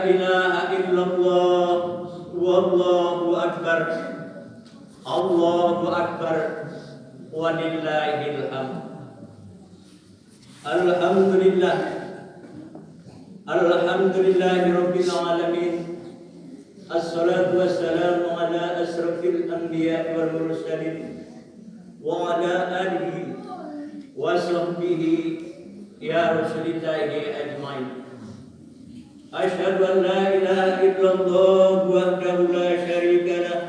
ilaha illallah wallahu akbar. Allahu akbar walillahil hamd. Alhamdulillah. Alhamdulillahi rabbil alamin. Assalatu wassalamu ala asrafil anbiya wal mursalin wa ala alihi wa sahbihi ya rasulillahi ajmain. Asyhadu an la ilaha illallah wahdahu la syarika lah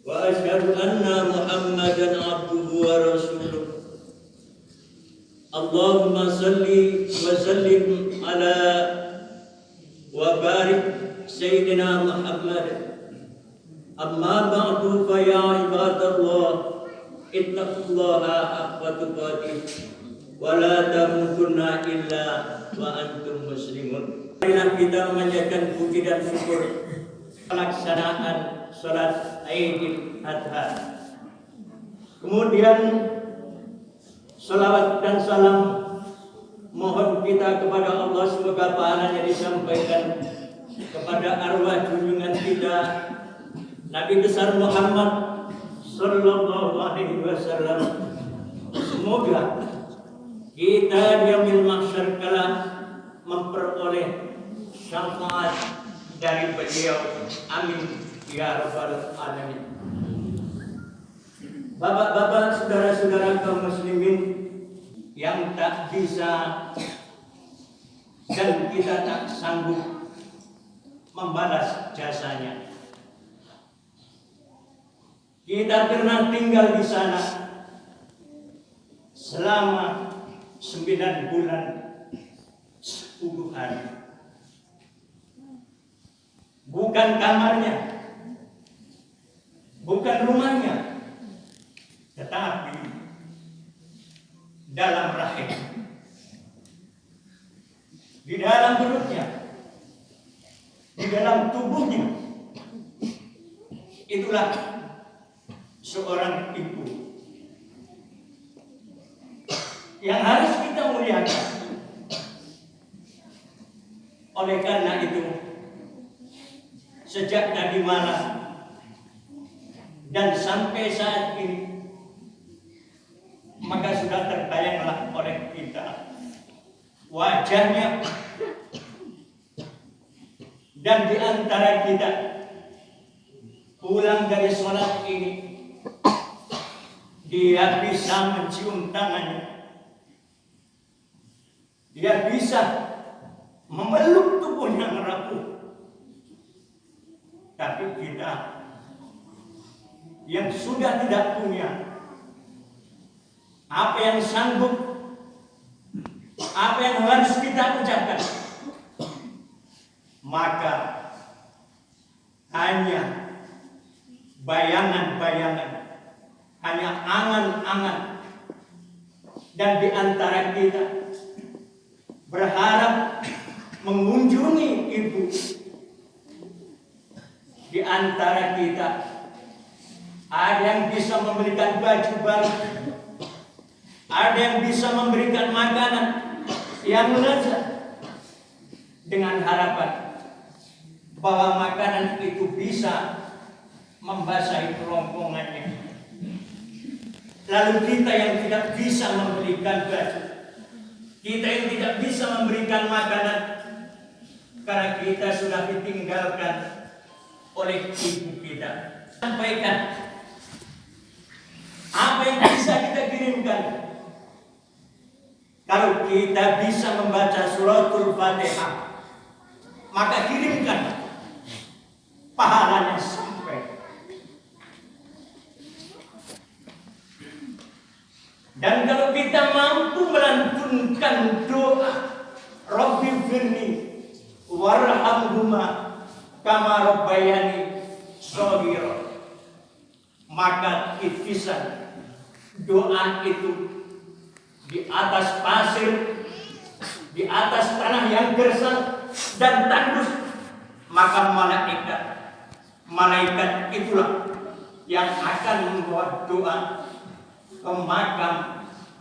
wa asyhadu anna Muhammadan abduhu wa rasuluh. Allahumma salli wa sallim ala wa barik Sayyidina Muhammad. Amma ba'du fa ya ibadallah ittaqullaha haqqa tuqatih wa la tamutunna illa wa antum muslimun. Marilah kita memanjatkan puji dan syukur pelaksanaan salat Idul Adha. Kemudian salawat dan salam mohon kita kepada Allah, semoga pahalanya disampaikan kepada arwah junjungan kita Nabi besar Muhammad sallallahu alaihi wasallam. Semoga kita di yaumil mahsyar kala memperoleh syafaat dari beliau. Amin ya rabbal alamin. Bapak-bapak, saudara-saudara kaum muslimin yang tak bisa dan kita tak sanggup membalas jasanya. Kita pernah tinggal di sana selama 9 bulan 10 hari. Bukan kamarnya, bukan rumahnya, tetapi dalam rahim, di dalam perutnya, di dalam tubuhnya. Itulah seorang ibu yang harus kita muliakan. Oleh karena itu, sejak tadi malam dan sampai saat ini, maka sudah terbayanglah oleh kita wajahnya. Dan di antara kita pulang dari sholat ini, dia bisa mencium tangannya, dia bisa memeluk tubuh yang rapuh. Tapi kita yang sudah tidak punya apa yang sanggup, apa yang harus kita ucapkan, maka hanya bayangan-bayangan, hanya angan-angan. Dan di antara kita berharap mengunjungi ibu. Di antara kita ada yang bisa memberikan baju baru, ada yang bisa memberikan makanan yang lezat, dengan harapan bahwa makanan itu bisa membasahi kerongkongannya. Lalu kita yang tidak bisa memberikan baju, kita yang tidak bisa memberikan makanan, karena kita sudah ditinggalkan oleh ibu kita. Sampaikan apa yang bisa kita kirimkan. Kalau kita bisa membaca suratul Fatihah, maka kirimkan, pahalanya sampai. Dan kalau kita mampu melantunkan doa Rabbi firni warhamhuma kama rabbayani shaghira, maka itfisan doa itu di atas pasir, di atas tanah yang gersang dan tandus, maka malaikat itulah yang akan membawa doa ke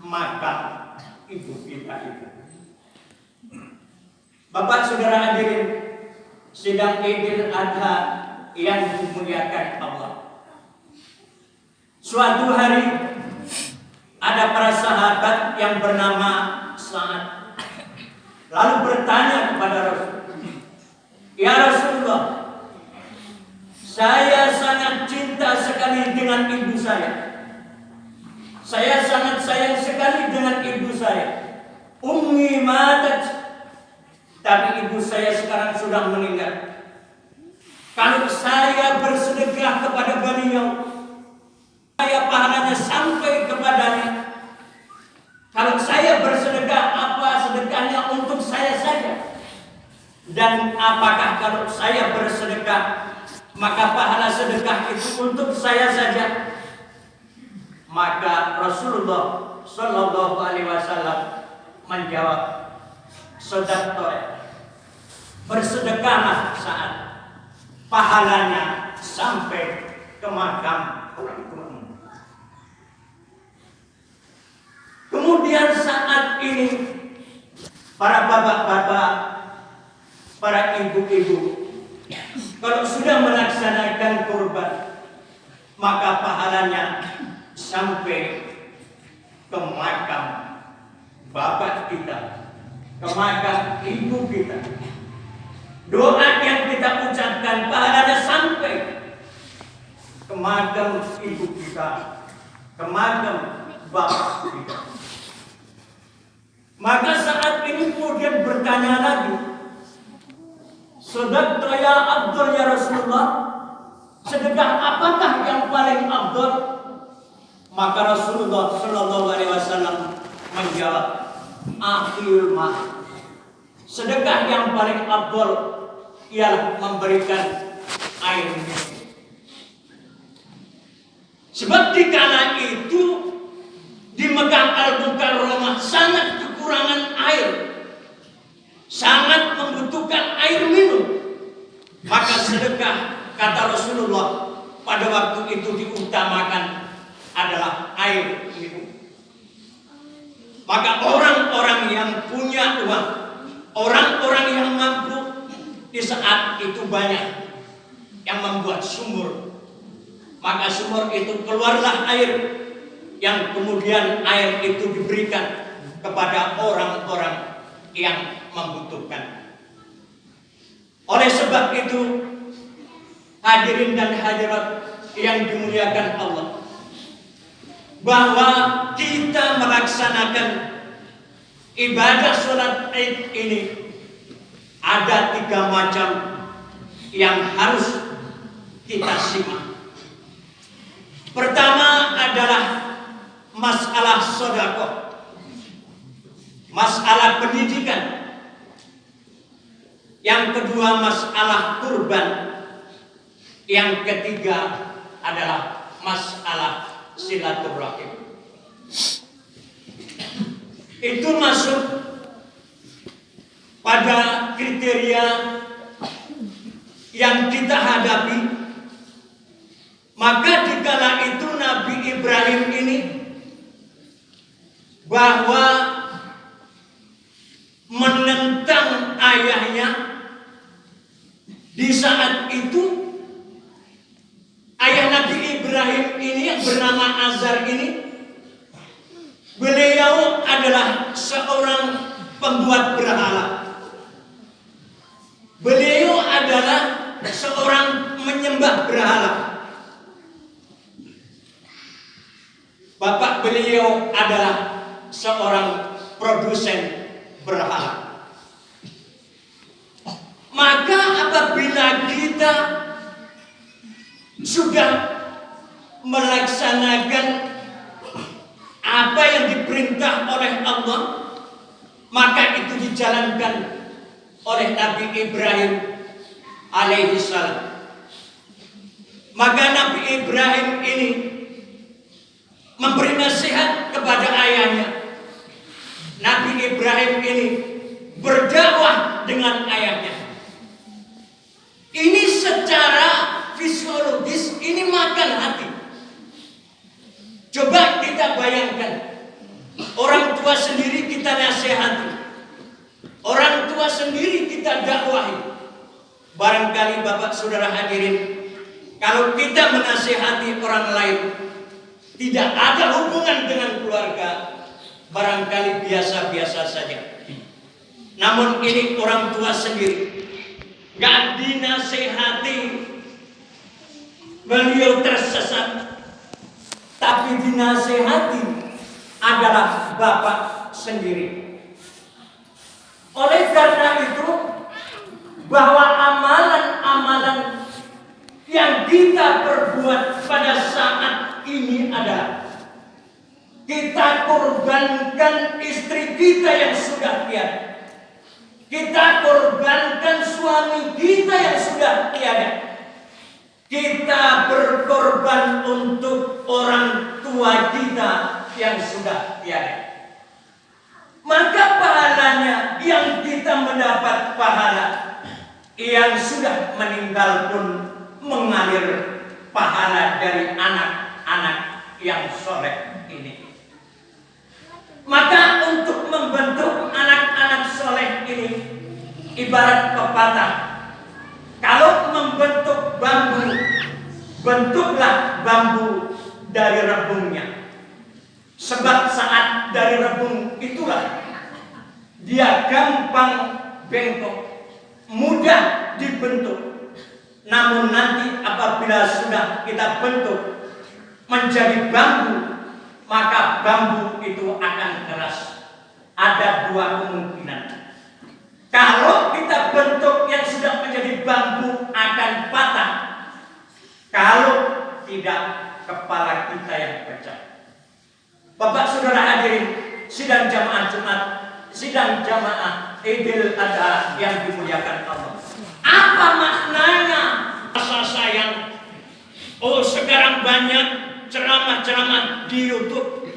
makam ibu kita itu. Bapak saudara hadirin sidang Idul Adha yang dimuliakan Allah. Suatu hari ada para sahabat yang bernama Sa'ad lalu bertanya kepada Rasul, "Ya Rasulullah, saya sangat cinta sekali dengan ibu saya. Saya sangat sayang sekali dengan ibu saya. Ummi matat. Tapi ibu saya sekarang sudah meninggal. Kalau saya bersedekah kepada beliau, saya pahalanya sampai kepadanya. Kalau saya bersedekah, apa sedekahnya untuk saya saja? Dan apakah kalau saya bersedekah, maka pahala sedekah itu untuk saya saja?" Maka Rasulullah Shallallahu Alaihi Wasallam menjawab, "Sedekah, bersedekahlah saat pahalanya sampai ke makam orang tuamu." Kemudian saat ini para bapak-bapak, para ibu-ibu, kalau sudah melaksanakan kurban, maka pahalanya sampai ke makam bapak kita, ke makam ibu kita. Doa yang kita ucapkan pahalanya sampai ke makam ibu kita, ke makam bapak kita. Maka saat ini kemudian bertanya lagi, "Sedekah ya Abdul ya Rasulullah, sedekah apakah yang paling abdul?" Maka Rasulullah Shallallahu Alaihi Wasallam menjawab, "Akhil mah, sedekah yang paling abdul ialah memberikan air minum." Sebab di kala itu di Mekah Al-Mukarramah sangat kekurangan air, sangat membutuhkan air minum. Maka sedekah, kata Rasulullah, pada waktu itu diutamakan adalah air minum. Maka orang-orang yang punya uang, orang-orang yang mampu, di saat itu banyak yang membuat sumur. Maka sumur itu keluarlah air, yang kemudian air itu diberikan kepada orang-orang yang membutuhkan. Oleh sebab itu, hadirin dan hadirat yang dimuliakan Allah, bahwa kita melaksanakan ibadah sholat Id ini ada 3 macam yang harus kita simak. Pertama adalah masalah sedekah, masalah pendidikan. Yang kedua masalah kurban. Yang ketiga adalah masalah silaturahim. Itu masuk pada kriteria yang kita hadapi. Maka dikala itu Nabi Ibrahim ini bahwa menentang ayahnya, di saat itu ayah Nabi Ibrahim ini yang bernama Azar ini, beliau adalah seorang pembuat berhala. Beliau adalah seorang menyembah berhala. Bapak beliau adalah seorang produsen berhala. Maka apabila kita sudah melaksanakan apa yang diperintah oleh Allah, maka itu dijalankan oleh Nabi Ibrahim alaihi salam. Maka Nabi Ibrahim ini memberi nasihat kepada ayahnya. Nabi Ibrahim ini berdakwah dengan ayahnya. Ini secara fisiologis ini makan hati. Coba kita bayangkan, orang tua sendiri kita nasihati, orang tua sendiri kita dakwahi, Barangkali Bapak Saudara hadirin, kalau kita menasihati orang lain tidak ada hubungan dengan keluarga, barangkali biasa-biasa saja. Namun ini orang tua sendiri, gak dinasihati, beliau tersesat, tapi dinasihati adalah Bapak sendiri. Oleh karena itu, bahwa amalan-amalan yang kita perbuat pada saat ini adalah kita korbankan istri kita yang sudah tiada, kita korbankan suami kita yang sudah tiada, kita berkorban untuk orang tua kita yang sudah tiada. Maka pahalanya yang kita mendapat pahala yang sudah meninggal pun mengalir pahala dari anak-anak yang soleh ini. Maka untuk membentuk anak-anak soleh ini ibarat pepatah, kalau membentuk bambu, bentuklah bambu dari rebungnya. Sebab saat dari rebung itulah dia gampang bengkok, mudah dibentuk. Namun nanti apabila sudah kita bentuk menjadi bambu, maka bambu itu akan keras. Ada dua kemungkinan. Kalau kita bentuk yang sudah menjadi bambu akan patah. Kalau tidak, kepala kita yang pecah. Bapak Saudara hadirin, sidang jamaah Jumat, sidang jamaah Idul Adha yang dimuliakan Allah. Apa maknanya rasa sayang? Oh, sekarang banyak ceramah-ceramah di YouTube.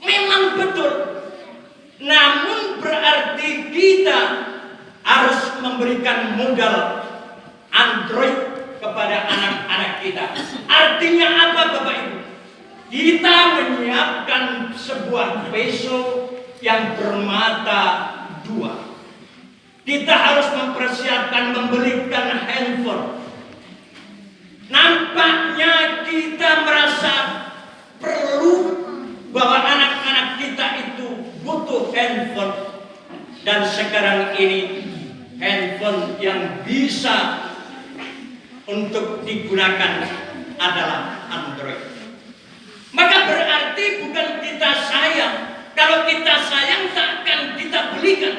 Memang betul. Namun berarti kita harus memberikan modal Android kepada anak-anak kita. Artinya apa Bapak Ibu? Kita menyiapkan sebuah pisau yang bermata dua. Kita harus mempersiapkan membelikan handphone. Nampaknya kita merasa perlu bahwa anak-anak kita itu butuh handphone. Dan sekarang ini handphone yang bisa untuk digunakan adalah Android. Maka berarti bukan kita sayang. Kalau kita sayang takkan kita belikan.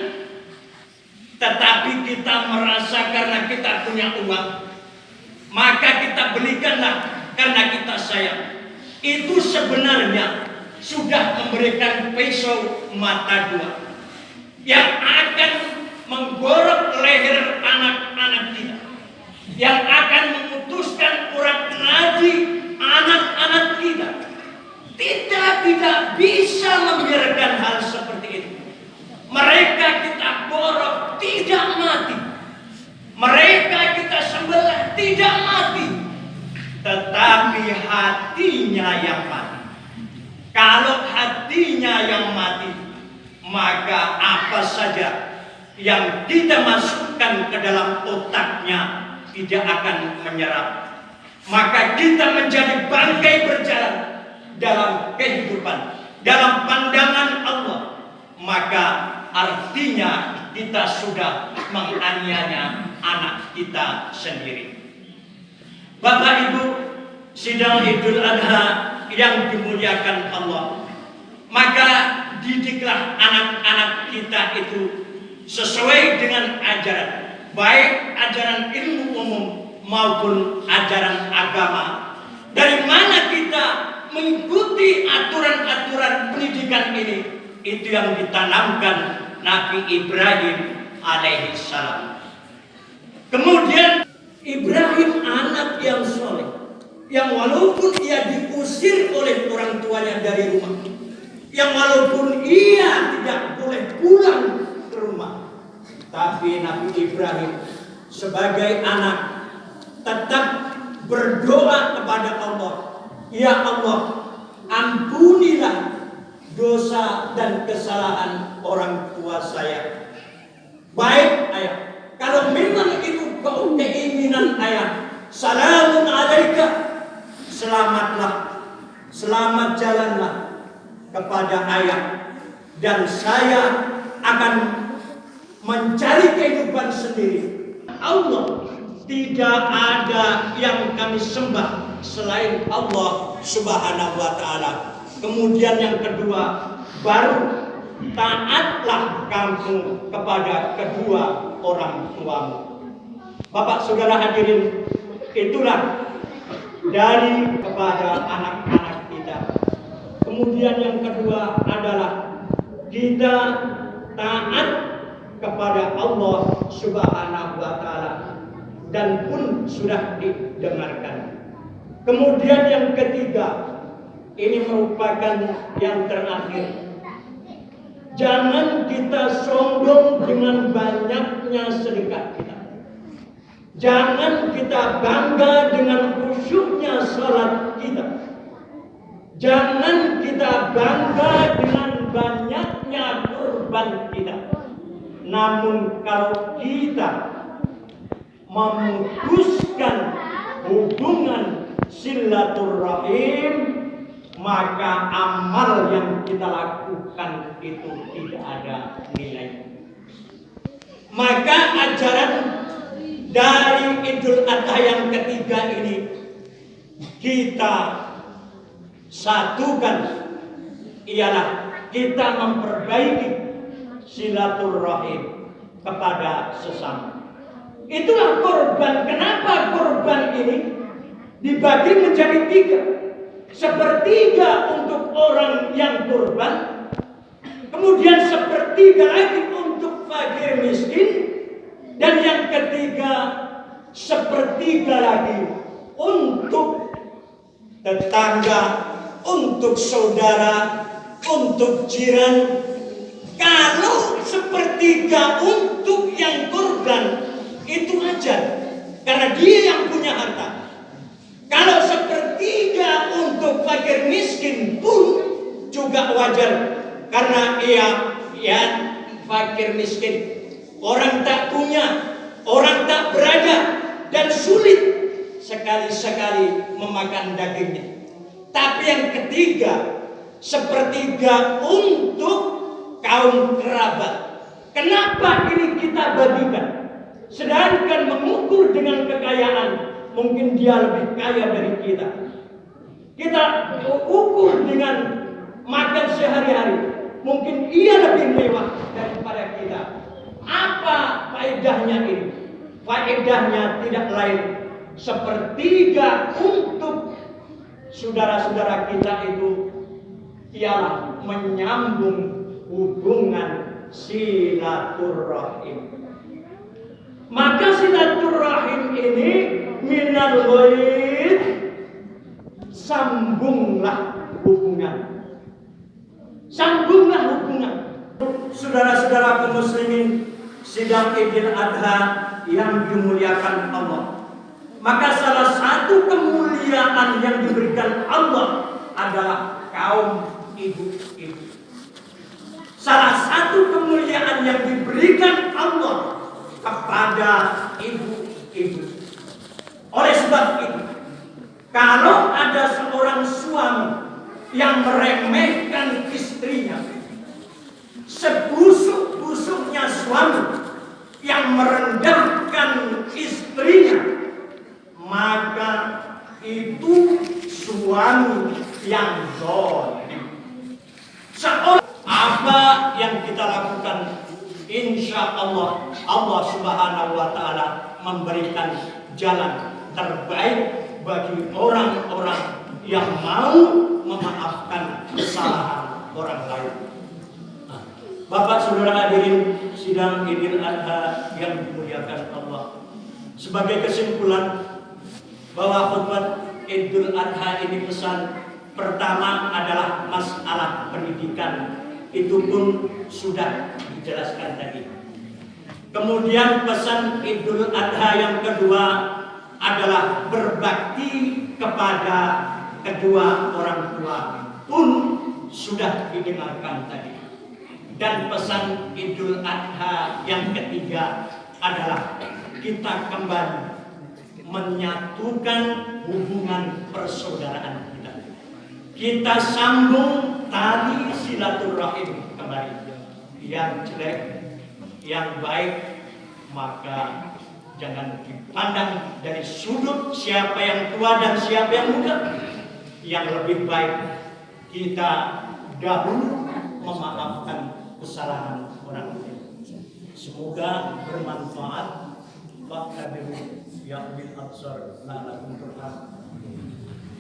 Tetapi kita merasa karena kita punya uang, maka kita belikanlah karena kita sayang. Itu sebenarnya sudah memberikan pisau mata dua yang akan menggorok leher anak-anak kita, yang akan memutuskan urat nadi anak-anak kita. Tidak bisa membiarkan hal seperti itu. Mereka kita borok tidak mati, mereka kita sembelih tidak mati, tetapi hatinya yang mati. Kalau hatinya yang mati, maka apa saja yang kita masukkan ke dalam otaknya tidak akan menyerap. Maka kita menjadi bangkai berjalan dalam kehidupan, dalam pandangan Allah. Maka artinya kita sudah menganiaya anak kita sendiri. Bapak Ibu, sidang Idul Adha yang dimuliakan Allah, maka didiklah anak-anak kita itu sesuai dengan ajaran, baik ajaran ilmu umum maupun ajaran agama. Dari mana kita mengikuti aturan-aturan pendidikan ini? Itu yang ditanamkan Nabi Ibrahim alaihissalam. Kemudian Ibrahim anak yang soleh, yang walaupun ia diusir oleh orang tuanya dari rumah, yang walaupun ia tidak boleh pulang ke rumah, tapi Nabi Ibrahim sebagai anak tetap berdoa kepada Allah, ya Allah, ampunilah dosa dan kesalahan orang tua saya. Baik ayah, kalau memang itu kau keinginan dan saya akan mencari kehidupan sendiri. Allah, tidak ada yang kami sembah selain Allah Subhanahu wa Ta'ala. Kemudian yang kedua, baru taatlah kamu kepada kedua orang tuamu. Bapak saudara hadirin, itulah dari kepada anak-anak kita. Kemudian yang kedua adalah kita taat kepada Allah Subhanahu wa Ta'ala dan pun sudah didengarkan. Kemudian yang ketiga, ini merupakan yang terakhir. Jangan kita sombong dengan banyaknya sedekah kita. Jangan kita bangga dengan khusyuknya salat kita. Jangan kita bangga dengan banyaknya kurban kita. Namun kalau kita memutuskan hubungan silaturahim, maka amal yang kita lakukan itu tidak ada nilai. Maka ajaran dari Idul Adha yang ketiga ini kita satukan, ialah kita memperbaiki silaturahim kepada sesama. Itulah korban. Kenapa korban ini dibagi menjadi tiga? Sepertiga untuk orang yang kurban, kemudian sepertiga lagi untuk fakir miskin, dan yang ketiga sepertiga lagi untuk tetangga, untuk saudara, untuk jiran. Kalau sepertiga untuk yang kurban itu aja, karena dia yang punya harta. Kalau sepertiga untuk fakir miskin pun juga wajar, karena ia fakir miskin, orang tak punya, orang tak berada, dan sulit sekali-sekali memakan dagingnya. Tapi yang ketiga, sepertiga untuk kaum kerabat. Kenapa ini kita bagikan? Sedangkan mengukur dengan kekayaan, mungkin dia lebih kaya dari kita. Kita ukur dengan makan sehari-hari, mungkin ia lebih mewah daripada kita. Apa faedahnya ini? Faedahnya tidak lain, sepertiga untuk saudara-saudara kita itu ialah menyambung hubungan silaturahim. Maka silaturahim ini minal ghaib, sambunglah hubungan. Sambunglah hubungan. Saudara-saudara kaum muslimin, sidang Idul Adha yang dimuliakan Allah. Maka salah satu kemuliaan yang diberikan Allah adalah kaum ibu-ibu. Salah satu kemuliaan yang diberikan Allah kepada ibu-ibu. Oleh sebab itu, kalau ada seorang suami yang meremehkan istrinya, sebusuk-busuknya suami yang merendahkan istrinya, maka itu suami yang zalim. Seorang apa yang kita lakukan, insya Allah Allah Subhanahu wa Ta'ala memberikan jalan terbaik bagi orang-orang yang mau memaafkan kesalahan orang lain. Bapak saudara hadirin sidang Idul Adha yang dimuliakan Allah. Sebagai kesimpulan bahwa khutbah Idul Adha ini pesan pertama adalah masalah pendidikan. Itu pun sudah dijelaskan tadi. Kemudian pesan Idul Adha yang kedua adalah berbakti kepada kedua orang tua, pun sudah didengarkan tadi. Dan pesan Idul Adha yang ketiga adalah kita kembali menyatukan hubungan persaudaraan kita. Kita sambung tali silaturahim kembali. Yang jelek, yang baik, maka jangan dipandang dari sudut siapa yang tua dan siapa yang muda. Yang lebih baik kita dahulu memaafkan kesalahan orang lain. Semoga bermanfaat. Faqtabiru ya bil absar la'allakum turhamun.